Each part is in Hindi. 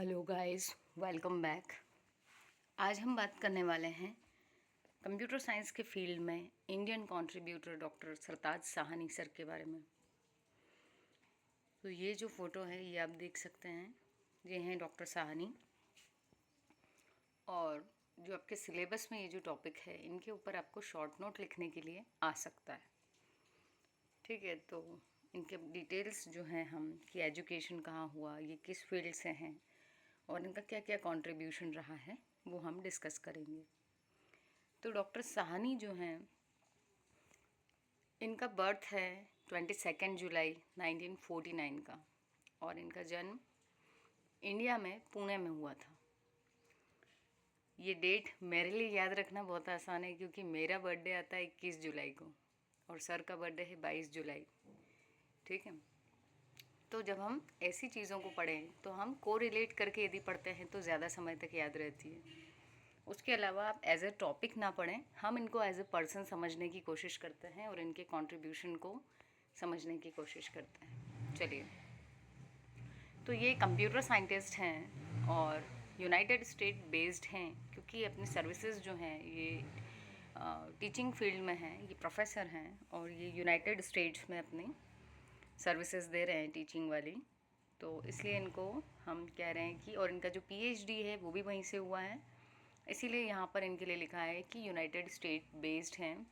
Hello guys, welcome back. आज हम बात करने वाले हैं कंप्यूटर साइंस के फील्ड में इंडियन कंट्रीब्यूटर डॉक्टर सरताज साहनी सर के बारे में। तो ये जो फ़ोटो है ये आप देख सकते हैं, ये हैं डॉक्टर साहनी। और जो आपके सिलेबस में ये जो टॉपिक है इनके ऊपर आपको शॉर्ट नोट लिखने के लिए आ सकता है। ठीक है, तो इनके डिटेल्स जो हैं हम कि एजुकेशन कहाँ हुआ, ये किस फील्ड से हैं और इनका क्या क्या कंट्रीब्यूशन रहा है वो हम डिस्कस करेंगे। तो डॉक्टर साहनी जो हैं, इनका बर्थ है 22 जुलाई 1949 का और इनका जन्म इंडिया में पुणे में हुआ था। ये डेट मेरे लिए याद रखना बहुत आसान है क्योंकि मेरा बर्थडे आता है 21 जुलाई को और सर का बर्थडे है 22 जुलाई। ठीक है, तो जब हम ऐसी चीज़ों को पढ़ें तो हम को रिलेट करके यदि पढ़ते हैं तो ज़्यादा समय तक याद रहती है। उसके अलावा आप एज ए टॉपिक ना पढ़ें, हम इनको एज ए पर्सन समझने की कोशिश करते हैं और इनके कंट्रीब्यूशन को समझने की कोशिश करते हैं। चलिए, तो ये कंप्यूटर साइंटिस्ट हैं और यूनाइटेड स्टेट बेस्ड हैं क्योंकि अपनी सर्विसेज जो हैं ये टीचिंग फील्ड में हैं, ये प्रोफेसर हैं और ये यूनाइटेड स्टेट्स में अपनी सर्विसेज दे रहे हैं टीचिंग वाली। तो इसलिए इनको हम कह रहे हैं कि, और इनका जो पीएचडी है वो भी वहीं से हुआ है, इसीलिए यहाँ पर इनके लिए लिखा है कि यूनाइटेड स्टेट बेस्ड हैं।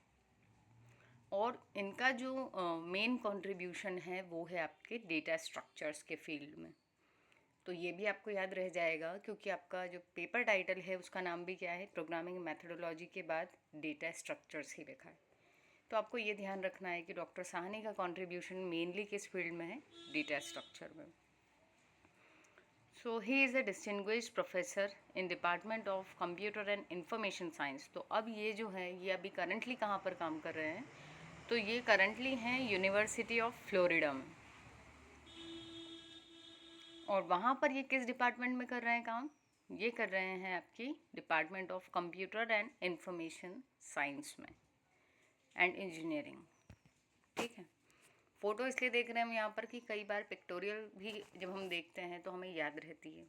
और इनका जो मेन कंट्रीब्यूशन है वो है आपके डेटा स्ट्रक्चर्स के फील्ड में। तो ये भी आपको याद रह जाएगा क्योंकि आपका जो पेपर टाइटल है उसका नाम भी क्या है, प्रोग्रामिंग मेथडोलॉजी के बाद डेटा स्ट्रक्चर्स ही लिखा है। तो आपको ये ध्यान रखना है कि डॉक्टर साहनी का कंट्रीब्यूशन मेनली किस फील्ड में है, डेटा स्ट्रक्चर में। So he is a distinguished professor in department of computer and information science. तो अब ये जो है ये अभी करंटली कहाँ पर काम कर रहे हैं, तो ये करंटली हैं यूनिवर्सिटी ऑफ फ्लोरिडा में। और वहाँ पर ये किस डिपार्टमेंट में कर रहे हैं काम, ये कर रहे हैं आपकी department of computer and information science में एंड इंजीनियरिंग। ठीक है, फ़ोटो इसलिए देख रहे हैं हम यहाँ पर कि कई बार पिक्टोरियल भी जब हम देखते हैं तो हमें याद रहती है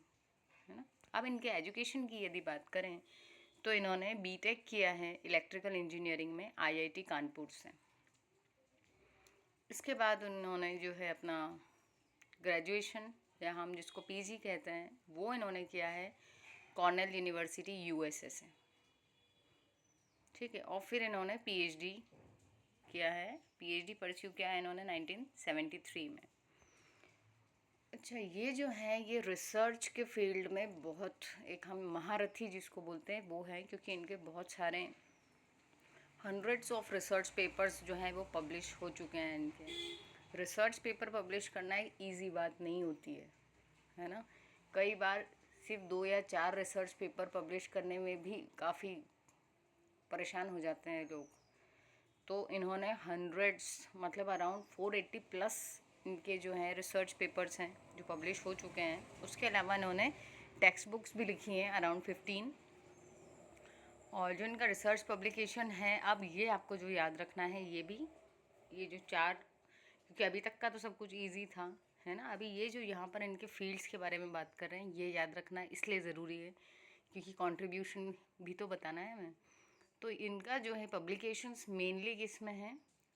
ना। अब इनके एजुकेशन की यदि बात करें तो इन्होंने बीटेक किया है इलेक्ट्रिकल इंजीनियरिंग में आईआईटी कानपुर से। इसके बाद उन्होंने जो है अपना ग्रेजुएशन या हम जिसको पीजी कहते हैं वो इन्होंने किया है कॉर्नेल यूनिवर्सिटी यूएसए से। ठीक है, और फिर इन्होंने पीएचडी किया है, पीएचडी परस्यू किया है इन्होंने 1973 में। अच्छा, ये जो है ये रिसर्च के फील्ड में बहुत एक हम महारथी जिसको बोलते हैं वो है, क्योंकि इनके बहुत सारे हंड्रेड्स ऑफ रिसर्च पेपर्स जो हैं वो पब्लिश हो चुके हैं। इनके रिसर्च पेपर पब्लिश करना एक ईजी बात नहीं होती है ना। कई बार सिर्फ 2 या 4 रिसर्च पेपर पब्लिश करने में भी काफ़ी परेशान हो जाते हैं लोग। तो इन्होंने हंड्रेड्स मतलब अराउंड 480 प्लस इनके जो हैं रिसर्च पेपर्स हैं जो पब्लिश हो चुके हैं। उसके अलावा इन्होंने टेक्स्ट बुक्स भी लिखी हैं अराउंड 15। और जो इनका रिसर्च पब्लिकेशन है, अब ये आपको जो याद रखना है ये भी, ये जो 4, क्योंकि अभी तक का तो सब कुछ ईजी था है ना। अभी ये जो यहाँ पर इनके फील्ड्स के बारे में बात कर रहे हैं ये याद रखना इसलिए ज़रूरी है क्योंकि कंट्रीब्यूशन भी तो बताना है हमें। तो इनका जो है पब्लिकेशंस मेनली किस में है,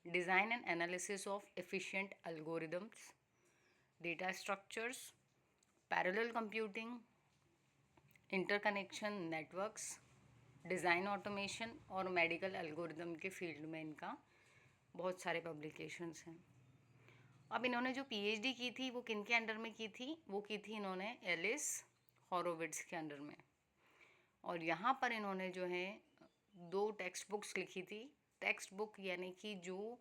design and analysis of efficient algorithms, data structures, parallel computing, interconnection networks, design automation और मेडिकल एल्गोरिदम के फील्ड में इनका बहुत सारे पब्लिकेशंस हैं। अब इन्होंने जो पीएचडी की थी वो किन के अंडर में की थी, वो की थी इन्होंने एलिस हॉरोविट्ज़ के अंडर में। और यहाँ पर इन्होंने जो है 2 टेक्स्ट बुक्स लिखी थी। टेक्स्ट बुक यानी कि जो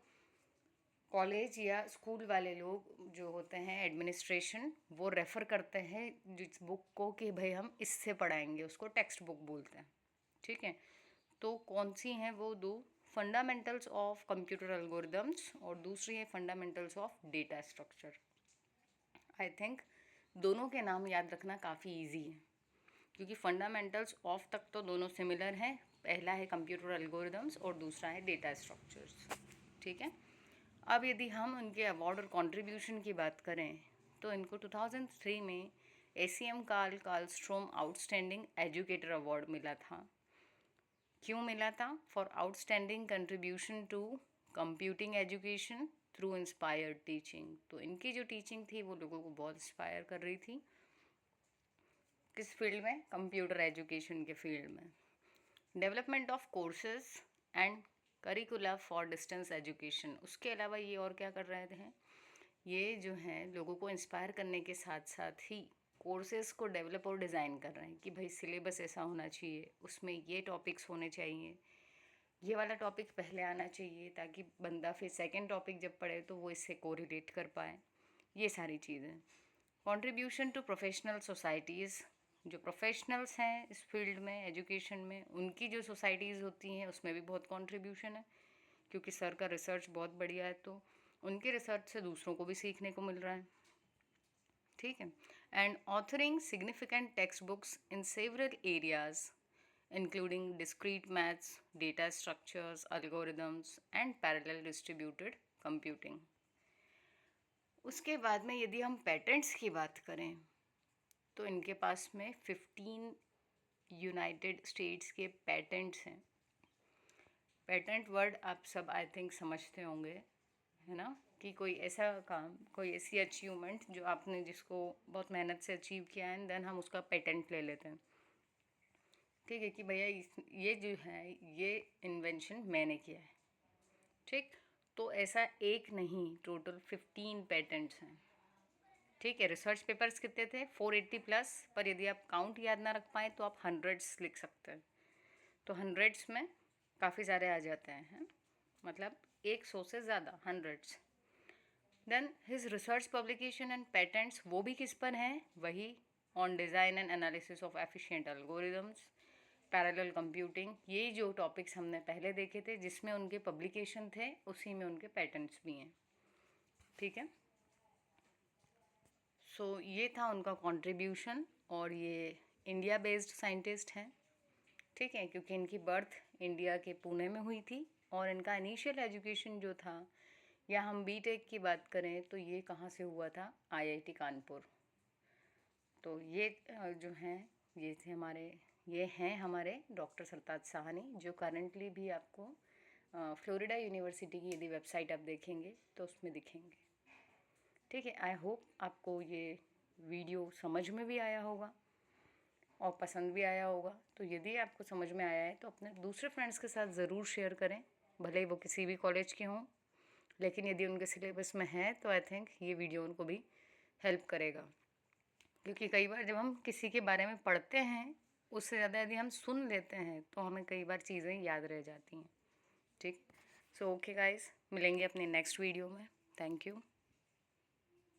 कॉलेज या स्कूल वाले लोग जो होते हैं एडमिनिस्ट्रेशन वो रेफ़र करते हैं जिस बुक को कि भाई हम इससे पढ़ाएंगे, उसको टेक्स्ट बुक बोलते हैं। ठीक है, तो कौन सी हैं वो 2, फंडामेंटल्स ऑफ कंप्यूटर एल्गोरिदम्स और दूसरी है fundamentals of data structure. I think दोनों के नाम याद रखना काफ़ी इजी है क्योंकि फंडामेंटल्स ऑफ तक तो दोनों सिमिलर हैं। पहला है कंप्यूटर एल्गोरिदम्स और दूसरा है डेटा स्ट्रक्चर्स। ठीक है, अब यदि हम उनके अवार्ड और कंट्रीब्यूशन की बात करें तो इनको 2003 में ACM Karl Karlstrom outstanding educator award मिला था। क्यों मिला था? For outstanding contribution to computing education through inspired teaching. तो इनकी जो टीचिंग थी वो लोगों को बहुत इंस्पायर कर रही थी। किस फील्ड में? कंप्यूटर एजुकेशन के फील्ड में। Development of courses and करिकुला for distance education. उसके अलावा ये और क्या कर रहे थे? ये जो है लोगों को इंस्पायर करने के साथ साथ ही कोर्सेज को डेवलप और डिज़ाइन कर रहे हैं कि भाई सिलेबस ऐसा होना चाहिए, उसमें ये टॉपिक्स होने चाहिए, ये वाला टॉपिक पहले आना चाहिए, ताकि बंदा फिर सेकंड टॉपिक जब पढ़े तो वो इससे कोरिलेट कर पाए। ये सारी चीज़ें। Contribution to professional societies. जो प्रोफेशनल्स हैं इस फील्ड में, एजुकेशन में, उनकी जो सोसाइटीज़ होती हैं उसमें भी बहुत कंट्रीब्यूशन है, क्योंकि सर का रिसर्च बहुत बढ़िया है, तो उनके रिसर्च से दूसरों को भी सीखने को मिल रहा है। ठीक है। And authoring significant text books in several areas including discrete maths, data structures, algorithms and parallel distributed computing. उसके बाद में यदि हम पेटेंट्स की बात करें तो इनके पास में 15 यूनाइटेड स्टेट्स के पेटेंट्स हैं। पेटेंट वर्ड आप सब आई थिंक समझते होंगे, है ना, कि कोई ऐसा काम, कोई ऐसी अचीवमेंट जो आपने जिसको बहुत मेहनत से अचीव किया है, एंड देन हम उसका पेटेंट ले लेते हैं। ठीक है, कि भैया ये जो है ये इन्वेंशन मैंने किया है। ठीक, तो ऐसा एक नहीं, टोटल 15 पेटेंट्स हैं। ठीक है। रिसर्च पेपर्स कितने थे? 480 प्लस, पर यदि आप काउंट याद ना रख पाए तो आप हंड्रेड्स लिख सकते हैं। तो हंड्रेड्स में काफ़ी सारे आ जाते हैं, मतलब 100 से ज़्यादा, hundreds. Then his research publication and patents, वो भी किस पर हैं? वही on design and analysis of efficient algorithms, parallel computing. ये जो टॉपिक्स हमने पहले देखे थे जिसमें उनके पब्लिकेशन थे, उसी में उनके पेटेंट्स भी हैं। ठीक है। सो ये था उनका कंट्रीब्यूशन, और ये इंडिया बेस्ड साइंटिस्ट हैं। ठीक है, क्योंकि इनकी बर्थ इंडिया के पुणे में हुई थी, और इनका इनिशियल एजुकेशन जो था, या हम बीटेक की बात करें तो ये कहाँ से हुआ था? आईआईटी कानपुर। तो ये जो हैं ये हैं हमारे डॉक्टर सरताज साहनी, जो करंटली भी आपको फ्लोरिडा यूनिवर्सिटी की यदि वेबसाइट आप देखेंगे तो उसमें दिखेंगे। ठीक है। आई होप आपको ये वीडियो समझ में भी आया होगा और पसंद भी आया होगा। तो यदि आपको समझ में आया है तो अपने दूसरे फ्रेंड्स के साथ ज़रूर शेयर करें, भले ही वो किसी भी कॉलेज के हों, लेकिन यदि उनके सिलेबस में है तो आई थिंक ये वीडियो उनको भी हेल्प करेगा। क्योंकि कई बार जब हम किसी के बारे में पढ़ते हैं, उससे ज़्यादा यदि हम सुन लेते हैं तो हमें कई बार चीज़ें याद रह जाती हैं। ठीक। सो ओके गाइस, मिलेंगे अपने नेक्स्ट वीडियो में। Thank you.